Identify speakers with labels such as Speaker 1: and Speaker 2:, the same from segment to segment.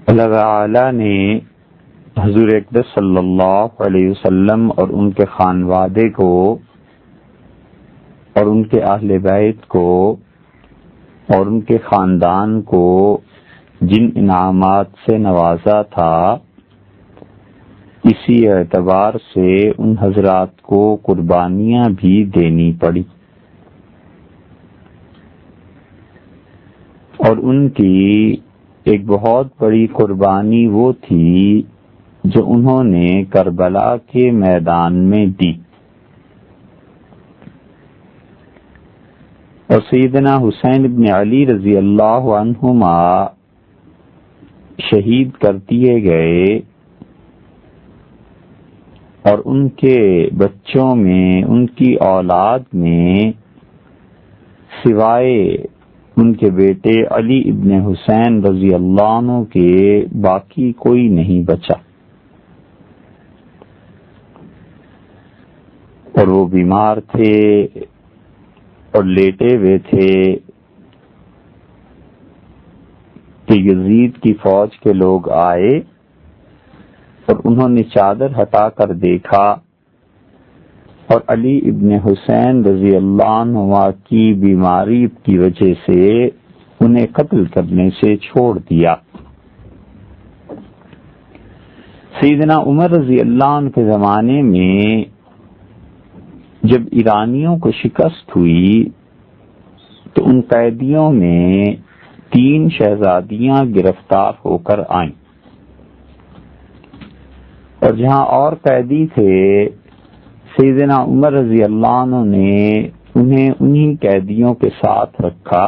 Speaker 1: اللہ تعالی نے حضور اقدس صلی اللہ علیہ وسلم اور ان کے خانوادے کو اور ان کے اہل بیت کو اور ان کے خاندان کو جن انعامات سے نوازا تھا، اسی اعتبار سے ان حضرات کو قربانیاں بھی دینی پڑی، اور ان کی ایک بہت بڑی قربانی وہ تھی جو انہوں نے کربلا کے میدان میں دی، اور سیدنا حسین ابن علی رضی اللہ عنہما شہید کر دیے گئے، اور ان کے بچوں میں، ان کی اولاد میں سوائے ان کے بیٹے علی ابن حسین رضی اللہ عنہ کے باقی کوئی نہیں بچا، اور وہ بیمار تھے اور لیٹے ہوئے تھے کہ یزید کی فوج کے لوگ آئے اور انہوں نے چادر ہٹا کر دیکھا، اور علی ابن حسین رضی اللہ عنہ کی بیماری کی وجہ سے انہیں قتل کرنے سے چھوڑ دیا۔ سیدنا عمر رضی اللہ عنہ کے زمانے میں جب ایرانیوں کو شکست ہوئی تو ان قیدیوں میں 3 شہزادیاں گرفتار ہو کر آئیں، اور جہاں اور قیدی تھے سیدنا عمر رضی اللہ عنہ نے انہیں انہی قیدیوں کے ساتھ رکھا،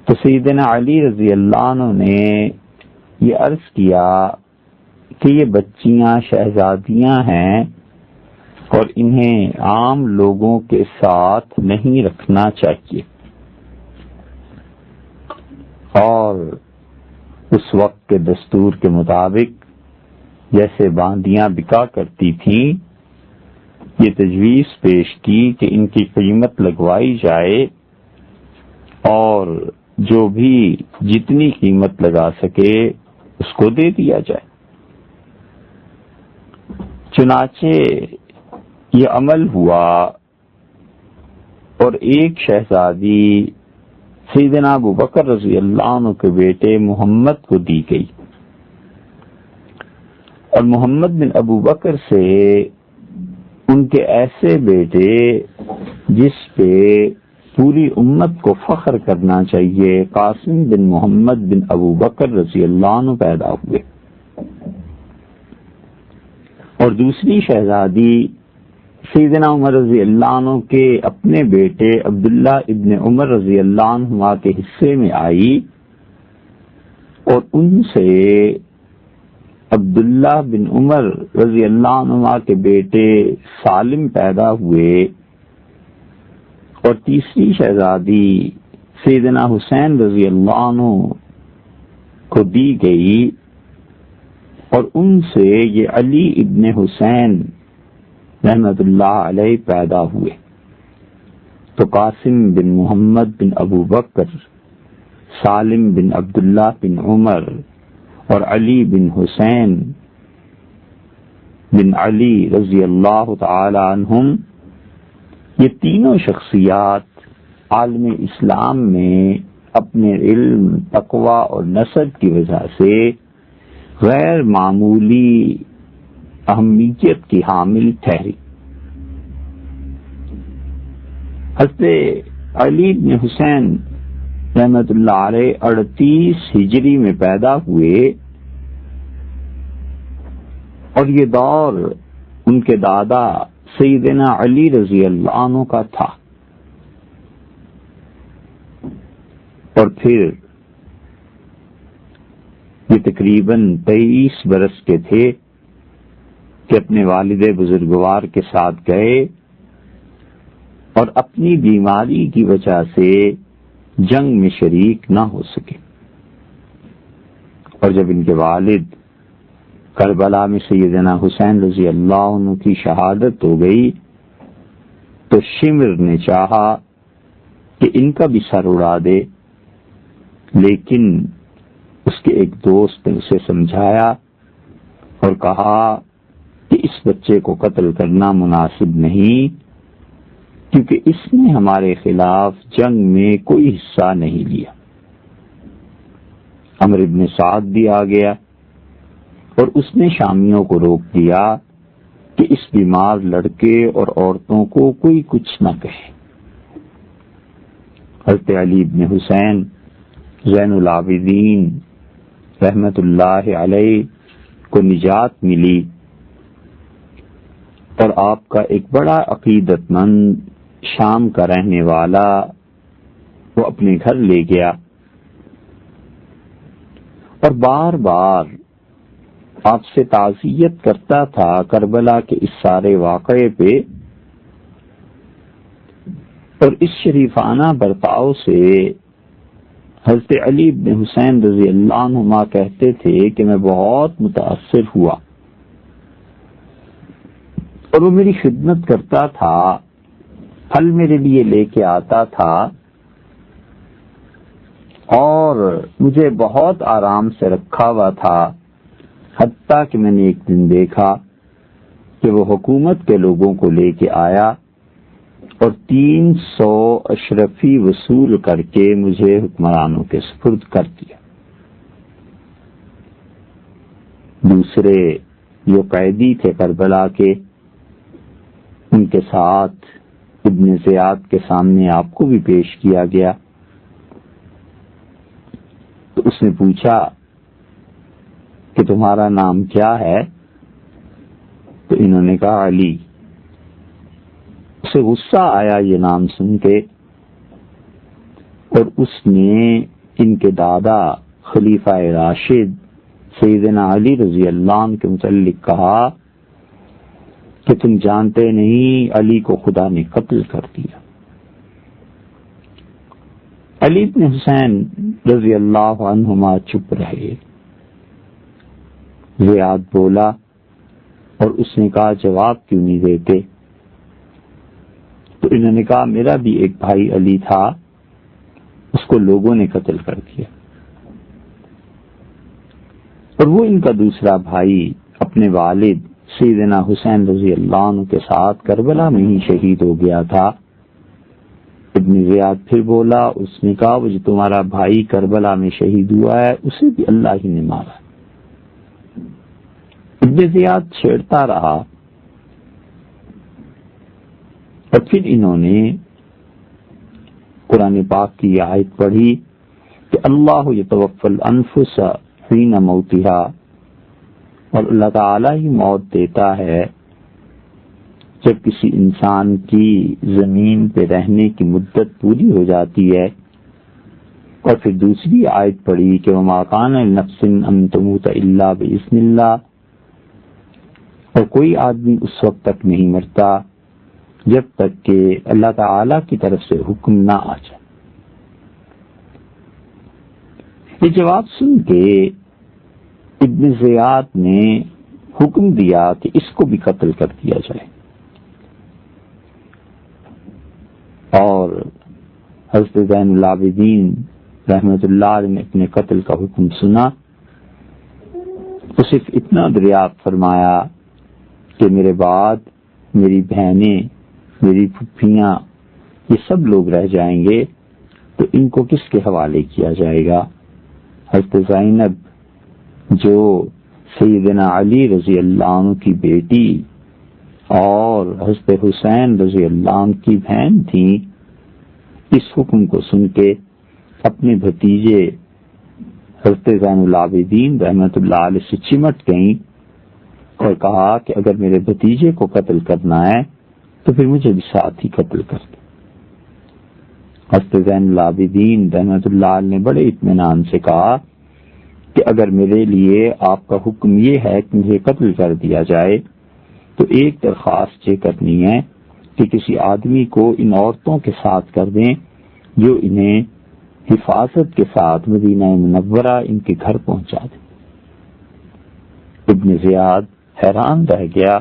Speaker 1: تو سیدنا علی رضی اللہ عنہ نے یہ عرض کیا کہ یہ بچیاں شہزادیاں ہیں اور انہیں عام لوگوں کے ساتھ نہیں رکھنا چاہیے، اور اس وقت کے دستور کے مطابق جیسے باندیاں بکا کرتی تھیں، یہ تجویز پیش کی کہ ان کی قیمت لگوائی جائے، اور جو بھی جتنی قیمت لگا سکے اس کو دے دیا جائے۔ چنانچہ یہ عمل ہوا، اور ایک شہزادی سیدنا ابو بکر رضی اللہ عنہ کے بیٹے محمد کو دی گئی، اور محمد بن ابو بکر سے ان کے ایسے بیٹے جس پہ پوری امت کو فخر کرنا چاہیے، قاسم بن محمد بن ابو بکر رضی اللہ عنہ پیدا ہوئے، اور دوسری شہزادی سیدنا عمر رضی اللہ عنہ کے اپنے بیٹے عبداللہ ابن عمر رضی اللہ عنہ کے حصے میں آئی، اور ان سے عبداللہ بن عمر رضی اللہ عنہ کے بیٹے سالم پیدا ہوئے، اور تیسری شہزادی سیدنا حسین رضی اللہ عنہ کو دی گئی، اور ان سے یہ علی ابن حسین رحمت اللہ علیہ پیدا ہوئے۔ تو قاسم بن محمد بن ابو بکر، سالم بن عبداللہ بن عمر، اور علی بن حسین بن علی رضی اللہ تعالی عنہم، یہ تینوں شخصیات عالم اسلام میں اپنے علم، تقوی اور نسب کی وجہ سے غیر معمولی اہمیت کی حامل ٹھہری۔ حضرت علی بن حسین رحمت اللہ علیہ 38 ہجری میں پیدا ہوئے، اور یہ دور ان کے دادا سیدنا علی رضی اللہ عنہ کا تھا، اور پھر یہ تقریباً 23 برس کے تھے کہ اپنے والد بزرگوار کے ساتھ گئے، اور اپنی بیماری کی وجہ سے جنگ میں شریک نہ ہو سکے، اور جب ان کے والد کربلا میں سیدنا حسین رضی اللہ عنہ کی شہادت ہو گئی تو شمر نے چاہا کہ ان کا بھی سر اڑا دے، لیکن اس کے ایک دوست نے اسے سمجھایا اور کہا کہ اس بچے کو قتل کرنا مناسب نہیں، کیونکہ اس نے ہمارے خلاف جنگ میں کوئی حصہ نہیں لیا۔ عمرو بن سعد بھی آ گیا اور اس نے شامیوں کو روک دیا کہ اس بیمار لڑکے اور عورتوں کو کوئی کچھ نہ کہے۔ حضرت علی بن حسین زین العابدین رحمت اللہ علیہ کو نجات ملی اور آپ کا ایک بڑا عقیدت مند شام کا رہنے والا وہ اپنے گھر لے گیا اور بار بار آپ سے تعزیت کرتا تھا کربلا کے اس سارے واقعے پہ، اور اس شریفانہ برتاؤ سے حضرت علی بن حسین رضی اللہ عنہما کہتے تھے کہ میں بہت متاثر ہوا، اور وہ میری خدمت کرتا تھا، پھل میرے لیے لے کے آتا تھا اور مجھے بہت آرام سے رکھا ہوا تھا، حتیٰ کہ میں نے ایک دن دیکھا کہ وہ حکومت کے لوگوں کو لے کے آیا اور 300 اشرفی وصول کر کے مجھے حکمرانوں کے سپرد کر دیا۔ دوسرے جو قیدی تھے کربلا کے، ان کے ساتھ ابن زیاد کے سامنے آپ کو بھی پیش کیا گیا، تو اس نے پوچھا کہ تمہارا نام کیا ہے؟ تو انہوں نے کہا علی۔ اسے غصہ آیا یہ نام سن کے، اور اس نے ان کے دادا خلیفہ راشد سیدنا علی رضی اللہ عنہ کے متعلق کہا کہ تم جانتے نہیں علی کو خدا نے قتل کر دیا۔ علی بن حسین رضی اللہ عنہما چپ رہے۔ زیاد بولا اور اس نے کہا جواب کیوں نہیں دیتے؟ تو انہوں نے کہا میرا بھی ایک بھائی علی تھا، اس کو لوگوں نے قتل کر دیا، اور وہ ان کا دوسرا بھائی اپنے والد سیدنا حسین رضی اللہ عنہ کے ساتھ کربلا میں ہی شہید ہو گیا تھا۔ ابن زیاد پھر بولا، اس نے کہا وہ جو تمہارا بھائی کربلا میں شہید ہوا ہے اسے بھی اللہ ہی نے مارا۔ ابن زیاد چھیڑتا رہا، اور پھر انہوں نے قرآن پاک کی آیت پڑھی کہ اللہ یتوفی الانفس حین موتہا، اور اللہ تعالی ہی موت دیتا ہے جب کسی انسان کی زمین پہ رہنے کی مدت پوری ہو جاتی ہے۔ اور پھر دوسری آیت پڑھی کہ وما کان لنفس ان تموت الا باذن اللہ، اور کوئی آدمی اس وقت تک نہیں مرتا جب تک کہ اللہ تعالی کی طرف سے حکم نہ آ جائے۔ یہ جواب سن کے ابن زیاد نے حکم دیا کہ اس کو بھی قتل کر دیا جائے، اور حضرت زین العابدین رحمت اللہ علیہ نے اپنے قتل کا حکم سنا تو صرف اتنا دریافت فرمایا کہ میرے بعد میری بہنیں، میری پھپھیاں، یہ سب لوگ رہ جائیں گے تو ان کو کس کے حوالے کیا جائے گا؟ حضرت زینب جو سیدنا علی رضی اللہ عنہ کی بیٹی اور حضرت حسین رضی اللہ عنہ کی بہن تھیں، اس حکم کو سن کے اپنے بھتیجے حضرت زین العابدین رحمت اللہ علیہ سے چمٹ گئیں اور کہا کہ اگر میرے بھتیجے کو قتل کرنا ہے تو پھر مجھے بھی ساتھ ہی قتل کر دو۔ حضرت زین العابدین رحمت اللہ علیہ نے بڑے اطمینان سے کہا کہ اگر میرے لیے آپ کا حکم یہ ہے کہ مجھے قتل کر دیا جائے تو ایک درخواست یہ کرنی ہے کہ کسی آدمی کو ان عورتوں کے ساتھ کر دیں جو انہیں حفاظت کے ساتھ مدینہ منورہ ان کے گھر پہنچا دیں۔ ابن زیاد حیران رہ گیا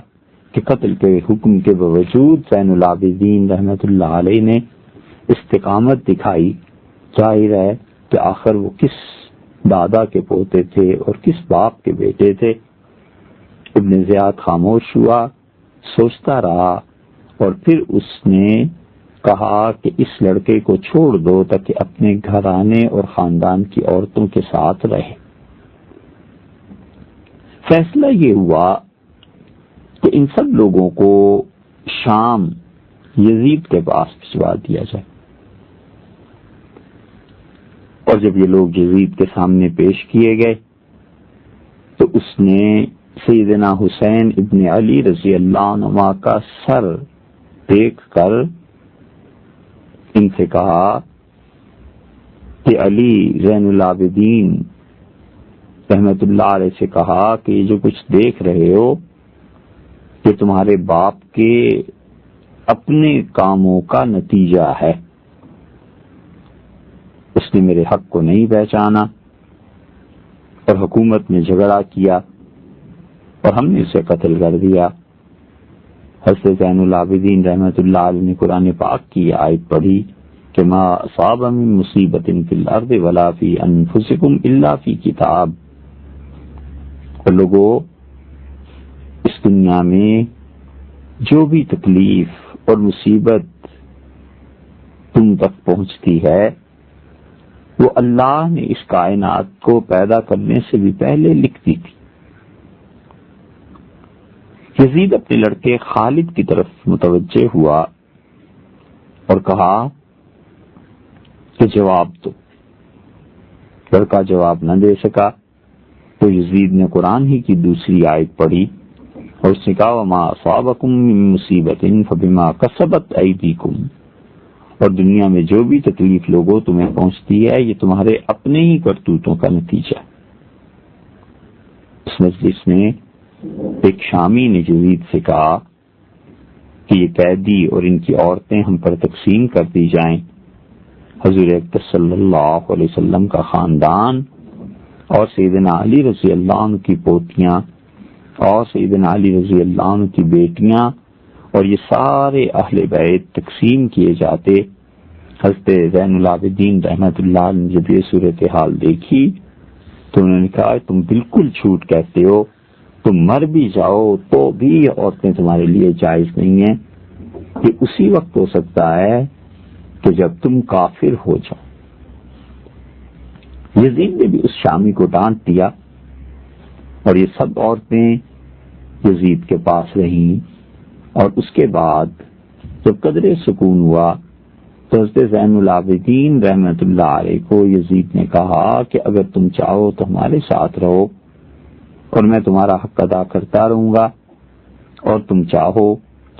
Speaker 1: کہ قتل کے حکم کے باوجود زین العابدین رحمت اللہ علیہ نے استقامت دکھائی، ظاہر ہے کہ آخر وہ کس دادا کے پوتے تھے اور کس باپ کے بیٹے تھے؟ ابن زیاد خاموش ہوا، سوچتا رہا، اور پھر اس نے کہا کہ اس لڑکے کو چھوڑ دو تاکہ اپنے گھرانے اور خاندان کی عورتوں کے ساتھ رہے۔ فیصلہ یہ ہوا کہ ان سب لوگوں کو شام یزید کے پاس بھجوا دیا جائے، اور جب یہ لوگ یزید کے سامنے پیش کیے گئے تو اس نے سیدنا حسین ابن علی رضی اللہ عنہ کا سر دیکھ کر ان سے کہا کہ علی زین العابدین رحمت اللہ علیہ سے کہا کہ یہ جو کچھ دیکھ رہے ہو یہ تمہارے باپ کے اپنے کاموں کا نتیجہ ہے۔ اس نے میرے حق کو نہیں پہچانا اور حکومت میں جھگڑا کیا اور ہم نے اسے قتل کر دیا۔ حضرت زین العابدین رحمت اللہ علیہ نے قرآن پاک کی آیت پڑھی کہ ما اصاب من مصیبت فی الارض ولا فی انفسکم الا فی کتاب۔ اور لوگوں، اس دنیا میں جو بھی تکلیف اور مصیبت تم تک پہنچتی ہے وہ اللہ نے اس کائنات کو پیدا کرنے سے بھی پہلے لکھ دی تھی۔ یزید اپنے لڑکے خالد کی طرف متوجہ ہوا اور کہا کہ جواب دو۔ لڑکا جواب نہ دے سکا تو یزید نے قرآن ہی کی دوسری آیت پڑھی اور اس نے کہا وما اصابکم من مصیبت فبما کسبت ایدیکم، اور دنیا میں جو بھی تکلیف لوگوں تمہیں پہنچتی ہے یہ تمہارے اپنے ہی کرتوتوں کا نتیجہ۔ اس مجلس میں ایک شامی نے یزید سے کہا کہ یہ قیدی اور ان کی عورتیں ہم پر تقسیم کر دی جائیں۔ حضور اکرم صلی اللہ علیہ وسلم کا خاندان اور سیدنا علی رضی اللہ عنہ کی پوتیاں اور سیدنا علی رضی اللہ عنہ کی بیٹیاں اور یہ سارے اہل بیت تقسیم کیے جاتے۔ حضرت زین العابدین رحمت اللہ علیہ نے جب یہ صورتحال دیکھی تو انہوں نے کہا تم بالکل جھوٹ کہتے ہو، تم مر بھی جاؤ تو بھی عورتیں تمہارے لیے جائز نہیں ہیں۔ یہ اسی وقت ہو سکتا ہے کہ جب تم کافر ہو جاؤ۔ یزید نے بھی اس شامی کو ڈانٹ دیا اور یہ سب عورتیں یزید کے پاس رہیں، اور اس کے بعد جب قدرے سکون ہوا تو حضرت زین العابدین رحمت اللہ علیہ کو یزید نے کہا کہ اگر تم چاہو تو ہمارے ساتھ رہو اور میں تمہارا حق ادا کرتا رہوں گا، اور تم چاہو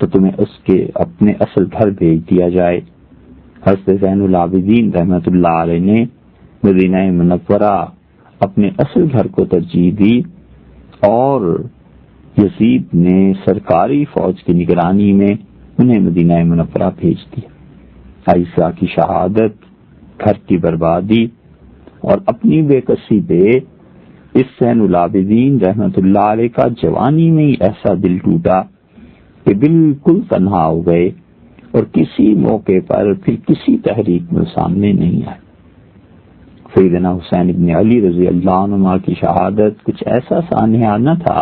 Speaker 1: تو تمہیں اس کے اپنے اصل گھر بھیج دیا جائے۔ حضرت زین العابدین رحمت اللہ علیہ نے مدینہ منورہ اپنے اصل گھر کو ترجیح دی، اور یزید نے سرکاری فوج کی نگرانی میں انہیں مدینہ منورہ بھیج دیا۔ عائشہ کی شہادت، گھر کی بربادی اور اپنی بے کسی پہ اس زین العابدین رحمت اللہ علیہ کا جوانی میں ہی ایسا دل ٹوٹا کہ بالکل تنہا ہو گئے اور کسی موقع پر پھر کسی تحریک میں سامنے نہیں آئے۔ سیدنا حسین ابن علی رضی اللہ عنہ کی شہادت کچھ ایسا سانحہ نہ تھا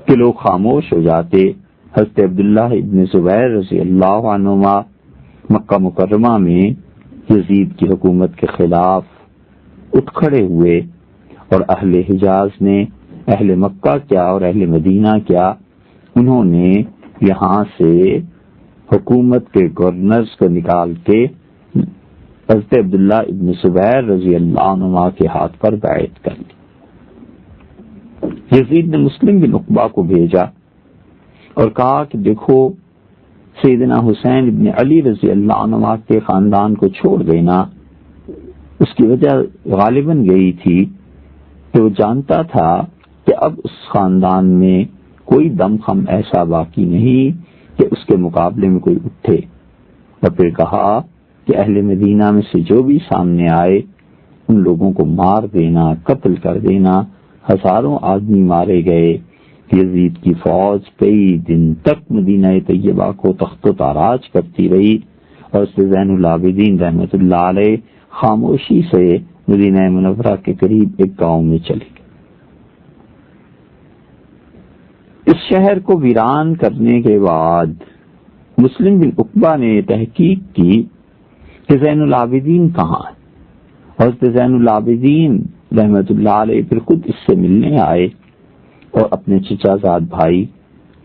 Speaker 1: کہ لوگ خاموش ہو جاتے۔ حضرت عبداللہ ابن زبیر رضی اللہ عنہ مکہ مکرمہ میں یزید کی حکومت کے خلاف اٹھ کھڑے ہوئے، اور اہل حجاز نے، اہل مکہ کیا اور اہل مدینہ کیا، انہوں نے یہاں سے حکومت کے گورنرز کو نکال کے حضرت عبداللہ ابن زبیر رضی اللہ عنہ کے ہاتھ پر بیعت کر لی۔ یزید نے مسلم بن عقبہ کو بھیجا اور کہا کہ دیکھو سیدنا حسین ابن علی رضی اللہ عنہ کے خاندان کو چھوڑ دینا، اس کی وجہ غالباً یہی تھی کہ وہ جانتا تھا کہ اب اس خاندان میں کوئی دم خم ایسا باقی نہیں کہ اس کے مقابلے میں کوئی اٹھے، اور پھر کہا کہ اہل مدینہ میں سے جو بھی سامنے آئے ان لوگوں کو مار دینا، قتل کر دینا۔ ہزاروں آدمی مارے گئے۔ یزید کی فوج کئی دن تک مدینہ طیبہ کو تخت و تاراج کرتی رہی، اور زین العابدین رحمت اللہ علیہ خاموشی سے مدینہ منورہ کے قریب ایک گاؤں میں چلے گئے۔ اس شہر کو ویران کرنے کے بعد مسلم بن عقبہ نے تحقیق کی کہ زین العابدین کہاں ہے۔ حضرت زین العابدین رحمت اللہ علیہ پھر خود اس سے ملنے آئے اور اپنے چچا زاد بھائی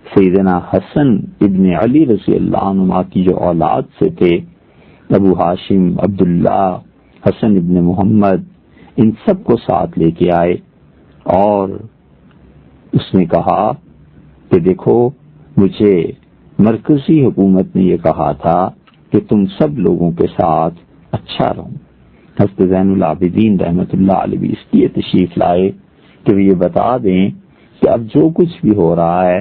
Speaker 1: سیدنا حسن ابن علی رضی اللہ عنہ کی جو اولاد سے تھے، ابو ہاشم، عبداللہ، حسن ابن محمد، ان سب کو ساتھ لے کے آئے اور اس نے کہا کہ دیکھو، مجھے مرکزی حکومت نے یہ کہا تھا کہ تم سب لوگوں کے ساتھ اچھا رہو۔ حضرت زین العابدین رحمت اللہ علیہ بھی اس لیے تشریف لائے کہ وہ یہ بتا دیں کہ اب جو کچھ بھی ہو رہا ہے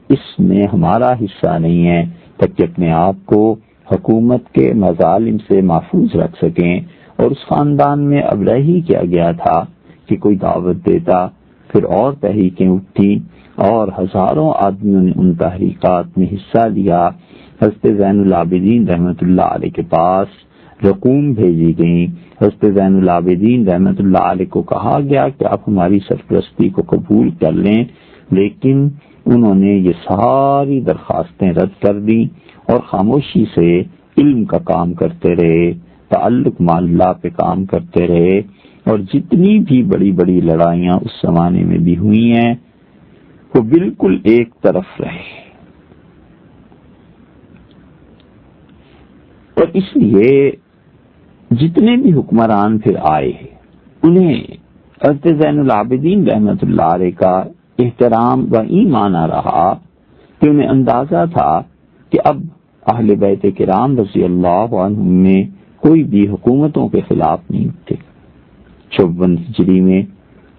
Speaker 1: اس میں ہمارا حصہ نہیں ہے، تاکہ اپنے آپ کو حکومت کے مظالم سے محفوظ رکھ سکیں۔ اور اس خاندان میں اب رہی کیا گیا تھا کہ کوئی دعوت دیتا، پھر اور تحریکیں اٹھی اور ہزاروں آدمیوں نے ان تحریکات میں حصہ لیا۔ حضرت زین العابدین رحمت اللہ علیہ کے پاس رقوم بھیجی گئیں۔ حضرت زین العابدین رحمت اللہ علیہ کو کہا گیا کہ آپ ہماری سرپرستی کو قبول کر لیں، لیکن انہوں نے یہ ساری درخواستیں رد کر دیں اور خاموشی سے علم کا کام کرتے رہے، تعلق مع اللہ پہ کام کرتے رہے، اور جتنی بھی بڑی بڑی لڑائیاں اس زمانے میں بھی ہوئی ہیں وہ بالکل ایک طرف رہے۔ اور اس لیے جتنے بھی حکمران پھر آئے انہیں حضرت زین العابدین رحمت اللہ علیہ کا احترام و ایمان رہا کہ انہیں اندازہ تھا کہ اب اہل بیت کرام رضی اللہ عنہم میں کوئی بھی حکومتوں کے خلاف نہیں تھے۔ 54 ہجری میں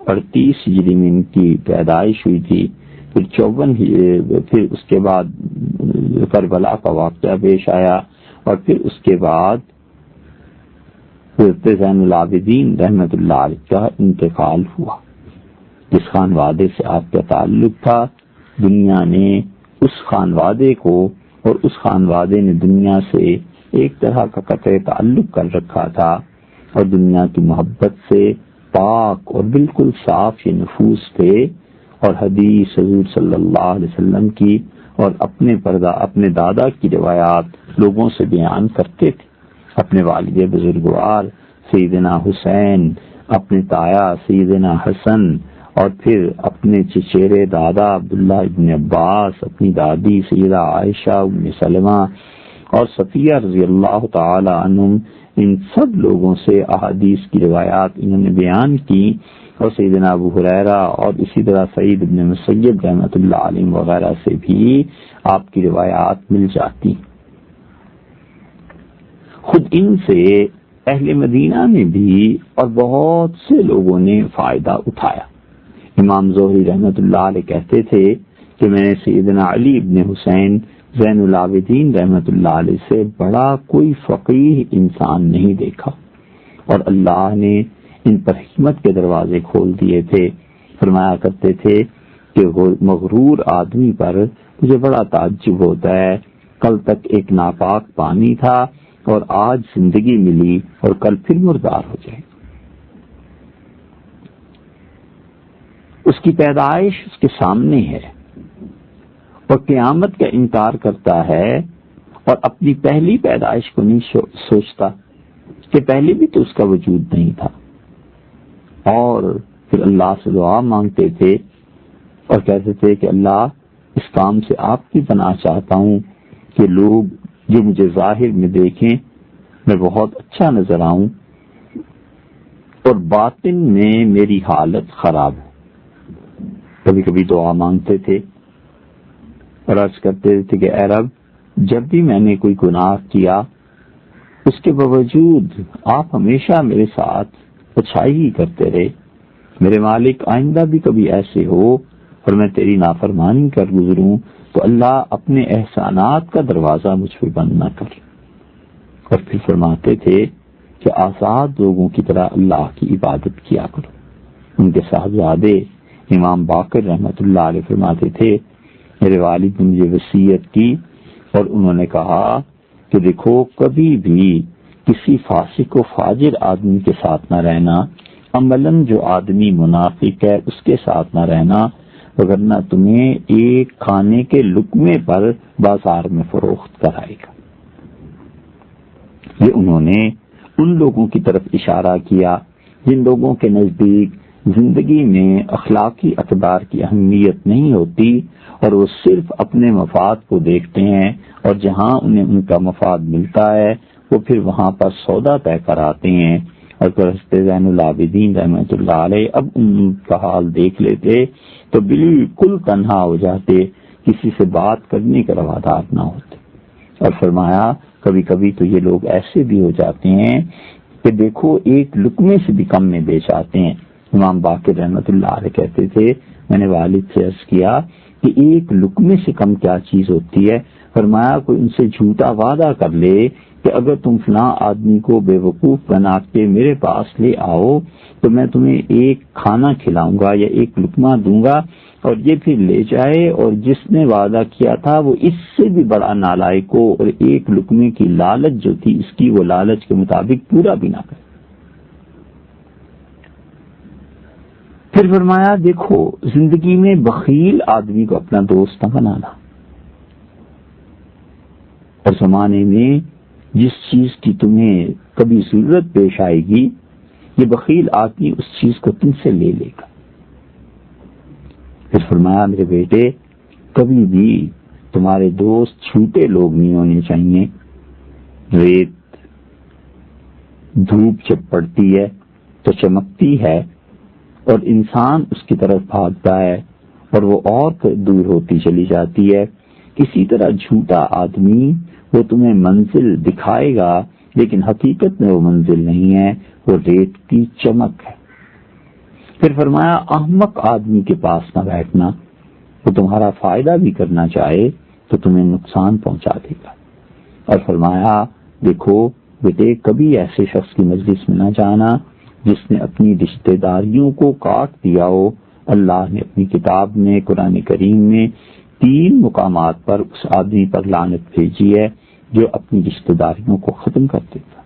Speaker 1: 38 ہجری میں ان کی پیدائش ہوئی تھی، پھر 54 پھر اس کے بعد کربلا کا واقعہ پیش آیا، اور پھر اس کے بعد حضرت زین العابدین رحمت اللہ علیہ کا انتقال ہوا۔ جس خانوادے سے آپ کا تعلق تھا، دنیا نے اس خانوادے کو اور اس خانوادے نے دنیا سے ایک طرح کا قطع تعلق کر رکھا تھا، اور دنیا کی محبت سے پاک اور بالکل صاف یہ نفوس تھے، اور حدیث حضور صلی اللہ علیہ وسلم کی اور اپنے دادا کی روایات لوگوں سے بیان کرتے تھے۔ اپنے والد بزرگوار سیدنا حسین، اپنے تایا سیدنا حسن، اور پھر اپنے چچیرے دادا عبداللہ ابن عباس، اپنی دادی سیدہ عائشہ ام سلمہ اور صفیہ رضی اللہ تعالی عنہم، ان سب لوگوں سے احادیث کی روایات انہوں نے بیان کی، اور سیدنا ابو ہریرہ اور اسی طرح سعید ابن مسیب رحمۃ اللہ علیہ وغیرہ سے بھی آپ کی روایات مل جاتی۔ خود ان سے اہل مدینہ میں بھی اور بہت سے لوگوں نے فائدہ اٹھایا۔ امام زہری رحمۃ اللہ علیہ کہتے تھے کہ میں نے سیدنا علی ابن حسین زین العابدین رحمۃ اللہ علیہ سے بڑا کوئی فقیہ انسان نہیں دیکھا، اور اللہ نے ان پر حکمت کے دروازے کھول دیے تھے۔ فرمایا کرتے تھے کہ مغرور آدمی پر مجھے بڑا تعجب ہوتا ہے، کل تک ایک ناپاک پانی تھا اور آج زندگی ملی اور کل پھر مردار ہو جائے۔ اس کی پیدائش اس کے سامنے ہے اور قیامت کا انکار کرتا ہے، اور اپنی پہلی پیدائش کو نہیں سوچتا کہ پہلے بھی تو اس کا وجود نہیں تھا، اور پھر اللہ سے دعا مانگتے تھے اور کہتے تھے کہ اللہ، اس کام سے آپ کی پناہ چاہتا ہوں کہ لوگ جو مجھے ظاہر میں دیکھیں میں بہت اچھا نظر آؤں اور باطن میں میری حالت خراب ہے۔ کبھی کبھی دعا مانگتے تھے اور عرض کرتے تھے کہ اے رب، جب بھی میں نے کوئی گناہ کیا اس کے باوجود آپ ہمیشہ میرے ساتھ اچھائی ہی کرتے رہے، میرے مالک آئندہ بھی کبھی ایسے ہو اور میں تیری نافرمانی کر گزروں تو اللہ اپنے احسانات کا دروازہ مجھ پہ بند نہ کر۔ اور پھر فرماتے تھے کہ آزاد لوگوں کی طرح اللہ کی عبادت کیا کرو۔ ان کے صاحبزادے امام باقر رحمت اللہ علیہ فرماتے تھے میرے والد نے مجھے وصیت کی اور انہوں نے کہا کہ دیکھو، کبھی بھی کسی فاسق و فاجر آدمی کے ساتھ نہ رہنا، عملاً جو آدمی منافق ہے اس کے ساتھ نہ رہنا، وگرنہ تمہیں ایک کھانے کے لقمے پر بازار میں فروخت کرائے گا۔ یہ انہوں نے ان لوگوں کی طرف اشارہ کیا جن لوگوں کے نزدیک زندگی میں اخلاقی اقدار کی اہمیت نہیں ہوتی اور وہ صرف اپنے مفاد کو دیکھتے ہیں، اور جہاں انہیں ان کا مفاد ملتا ہے وہ پھر وہاں پر سودا طے کراتے ہیں۔ اور حضرت زین العابدین رحمۃ اللہ علیہ اب ان کا حال دیکھ لیتے تو بالکل تنہا ہو جاتے، کسی سے بات کرنے کے روادار نہ ہوتے۔ اور فرمایا کبھی کبھی تو یہ لوگ ایسے بھی ہو جاتے ہیں کہ دیکھو ایک لقمے سے بھی کم میں بیچ آتے ہیں۔ امام باقر رحمۃ اللہ علیہ کہتے تھے، میں نے والد سے عرض کیا کہ ایک لقمے سے کم کیا چیز ہوتی ہے؟ فرمایا کوئی ان سے جھوٹا وعدہ کر لے کہ اگر تم فلاں آدمی کو بے وقوف بنا کے میرے پاس لے آؤ تو میں تمہیں ایک کھانا کھلاؤں گا یا ایک لقمہ دوں گا، اور یہ پھر لے جائے اور جس نے وعدہ کیا تھا وہ اس سے بھی بڑا نالائق ہو اور ایک لقمے کی لالچ جو تھی اس کی وہ لالچ کے مطابق پورا بھی نہ کرے۔ پھر فرمایا دیکھو زندگی میں بخیل آدمی کو اپنا دوست نہ بنانا، اور زمانے میں جس چیز کی تمہیں کبھی ضرورت پیش آئے گی یہ بخیل آدمی اس چیز کو تم سے لے لے گا۔ پھر فرمایا میرے بیٹے کبھی بھی تمہارے دوست چھوٹے لوگ نہیں ہونے چاہیے۔ ریت دھوپ جب پڑتی ہے تو چمکتی ہے اور انسان اس کی طرف بھاگتا ہے اور وہ اور دور ہوتی چلی جاتی ہے، اسی طرح جھوٹا آدمی وہ تمہیں منزل دکھائے گا لیکن حقیقت میں وہ منزل نہیں ہے، وہ ریت کی چمک ہے۔ پھر فرمایا احمق آدمی کے پاس نہ بیٹھنا، وہ تمہارا فائدہ بھی کرنا چاہے تو تمہیں نقصان پہنچا دے گا۔ اور فرمایا دیکھو بیٹے کبھی ایسے شخص کی مجلس میں نہ جانا جس نے اپنی رشتہ داریوں کو کاٹ دیا ہو۔ اللہ نے اپنی کتاب میں قرآن کریم میں 3 مقامات پر اس آدمی پر لعنت بھیجی ہے جو اپنی رشتہ داریوں کو ختم کر دیتا۔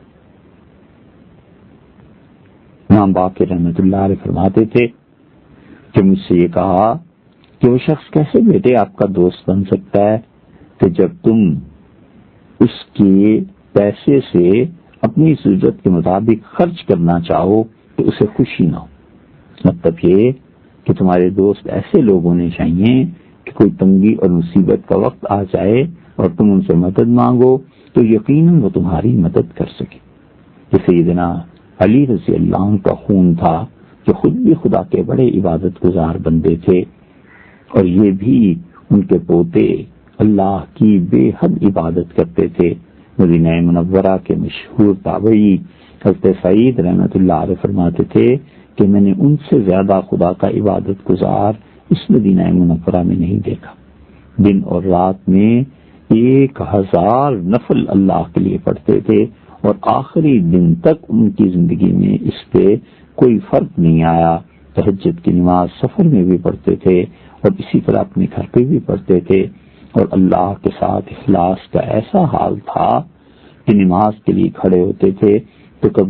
Speaker 1: امام باقر رحمۃ اللہ علیہ فرماتے تھے کہ مجھ سے یہ کہا کہ وہ شخص کیسے بیٹے آپ کا دوست بن سکتا ہے کہ جب تم اس کے پیسے سے اپنی ضرورت کے مطابق خرچ کرنا چاہو تو اسے خوشی نہ ہو۔ مطلب یہ کہ تمہارے دوست ایسے لوگ ہونے چاہیے کہ کوئی تنگی اور مصیبت کا وقت آ جائے اور تم ان سے مدد مانگو تو یقیناً وہ تمہاری مدد کر سکے۔ کہ سیدنا علی رضی اللہ عنہ کا خون تھا جو خود بھی خدا کے بڑے عبادت گزار بندے تھے، اور یہ بھی ان کے پوتے اللہ کی بے حد عبادت کرتے تھے۔ مدینہ منورہ کے مشہور تابعی حضرت سعید رحمۃ اللہ علیہ فرماتے تھے کہ میں نے ان سے زیادہ خدا کا عبادت گزار اس مدینہ منورہ میں نہیں دیکھا۔ دن اور رات میں 1000 نفل اللہ کے لیے پڑھتے تھے اور آخری دن تک ان کی زندگی میں اس پہ کوئی فرق نہیں آیا۔ تہجد کی نماز سفر میں بھی پڑھتے تھے اور اسی طرح اپنے گھر پہ بھی پڑھتے تھے، اور اللہ کے ساتھ اخلاص کا ایسا حال تھا کہ نماز کے لیے کھڑے ہوتے تھے تو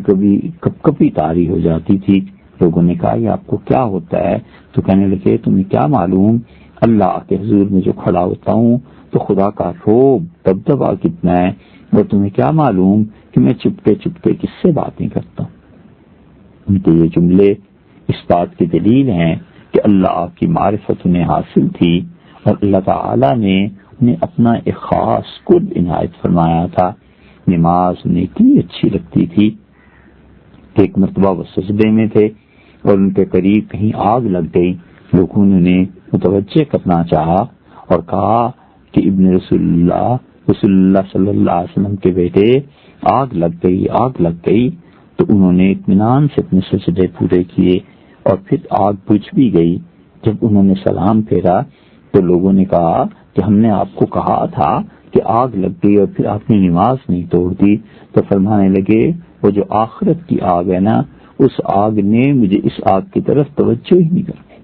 Speaker 1: کبھی طاری ہو جاتی تھی۔ لوگوں نے کہا یہ آپ کو کیا ہوتا ہے؟ تو کہنے لگے تمہیں کیا معلوم، اللہ کے حضور میں جو کھڑا ہوتا ہوں تو خدا کا روب دبدبا کتنا ہے، اور تمہیں کیا معلوم کہ میں چپکے چپکے کس سے باتیں کرتا ہوں۔ ان کے یہ جملے اس بات کی دلیل ہیں کہ اللہ کی معرفت انہیں حاصل تھی اور اللہ تعالی نے انہیں اپنا ایک خاص قرب عنایت فرمایا تھا۔ نماز انہیں اتنی اچھی لگتی تھی کہ ایک مرتبہ وہ سجدے میں تھے اور ان کے قریب کہیں آگ لگ گئی۔ لوگوں نے انہیں متوجہ کرنا چاہا اور کہا کہ ابن رسول اللہ صلی اللہ علیہ وسلم کے بیٹے آگ لگ گئی۔ تو انہوں نے اطمینان سے اپنے سجدے پورے کیے اور پھر آگ بجھ بھی گئی۔ جب انہوں نے سلام پھیرا تو لوگوں نے کہا کہ ہم نے آپ کو کہا تھا کہ آگ لگ گئی اور پھر آپ نے نماز نہیں توڑ دی۔ تو فرمانے لگے وہ جو آخرت کی آگ ہے نا، اس آگ نے مجھے اس آگ کی طرف توجہ ہی نہیں کرنے دی۔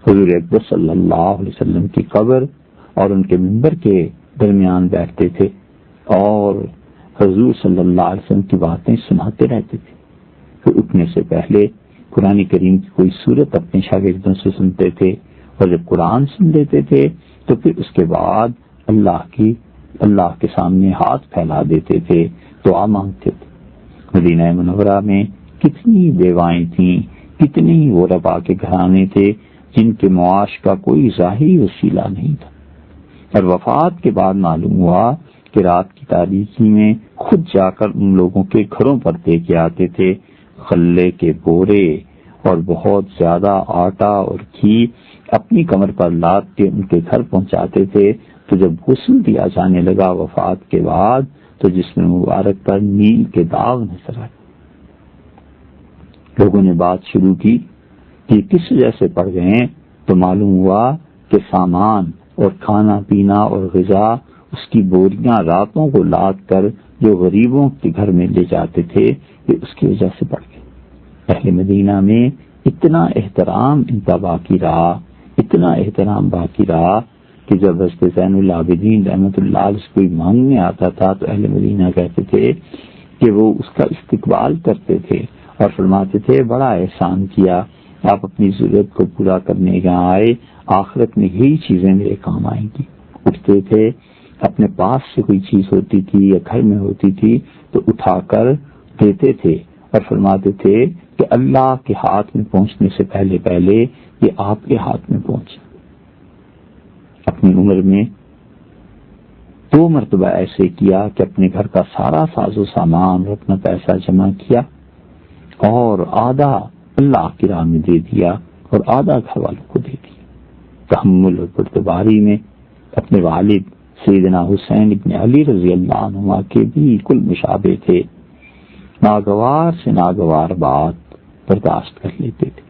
Speaker 1: حضور اکبر صلی اللہ علیہ وسلم کی قبر اور ان کے منبر کے درمیان بیٹھتے تھے اور حضور صلی اللہ علیہ وسلم کی باتیں سناتے رہتے تھے. پھر اٹھنے سے پہلے قرآن کریم کی کوئی سورت اپنے شاگردوں سے سنتے تھے، اور جب قرآن سن لیتے تھے تو پھر اس کے بعد اللہ کے سامنے ہاتھ پھیلا دیتے تھے، دعا مانگتے تھے. مدینہ منورہ میں کتنی بیوائیں تھیں، کتنی غربا کے گھرانے تھے جن کے معاش کا کوئی ظاہری وسیلہ نہیں تھا. اور وفات کے بعد معلوم ہوا کہ رات کی تاریکی میں خود جا کر ان لوگوں کے گھروں پر دے کے آتے تھے غلے کے بورے اور بہت زیادہ آٹا اور گھی اپنی کمر پر لاد کے ان کے گھر پہنچاتے تھے. تو جب غسل دیا جانے لگا وفات کے بعد تو جسم مبارک پر نیل کے داغ نظر آئے. لوگوں نے بات شروع کی کہ کس وجہ سے پڑ گئے، تو معلوم ہوا کہ سامان اور کھانا پینا اور غذا اس کی بوریاں راتوں کو لاد کر جو غریبوں کے گھر میں لے جاتے تھے یہ اس کی وجہ سے پڑ گئے. اہل مدینہ میں اتنا احترام ان کا باقی رہا، اتنا احترام باقی رہا کہ جب حضرت زین العابدین رحمۃ اللہ علیہ کوئی مانگنے آتا تھا تو اہل مدینہ کہتے تھے کہ وہ اس کا استقبال کرتے تھے اور فرماتے تھے بڑا احسان کیا، آپ اپنی ضرورت کو پورا کرنے یہاں آئے، آخرت میں یہی چیزیں میرے کام آئیں گی. اٹھتے تھے، اپنے پاس سے کوئی چیز ہوتی تھی یا گھر میں ہوتی تھی تو اٹھا کر دیتے تھے اور فرماتے تھے کہ اللہ کے ہاتھ میں پہنچنے سے پہلے یہ آپ کے ہاتھ میں پہنچے. اپنی عمر میں 2 مرتبہ ایسے کیا کہ اپنے گھر کا سارا ساز و سامان اور اپنا پیسہ جمع کیا اور آدھا اللہ کی راہ میں دے دیا اور آدھا گھر والوں کو دے دیا. تحمل اور بردباری میں اپنے والد سیدنا حسین ابن علی رضی اللہ عنہ کے بالکل مشابہ تھے. ناگوار سے ناگوار بات برداشت کر لیتے تھے.